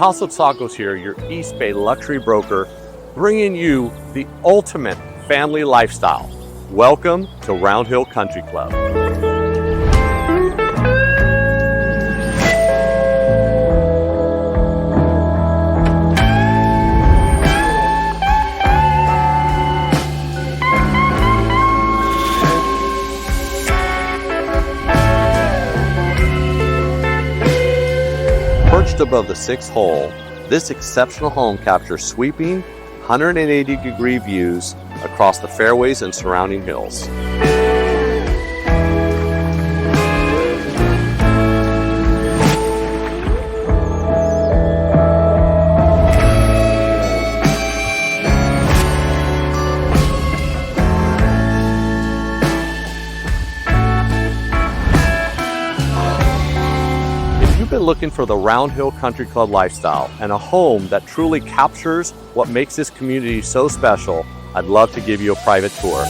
Taso Tsakos here, your East Bay luxury broker, bringing you the ultimate family lifestyle. Welcome to Round Hill Country Club. Perched above the 6th hole, this exceptional home captures sweeping 180-degree views across the fairways and surrounding hills. Been looking for the Round Hill Country Club lifestyle and a home that truly captures what makes this community so special, I'd love to give you a private tour.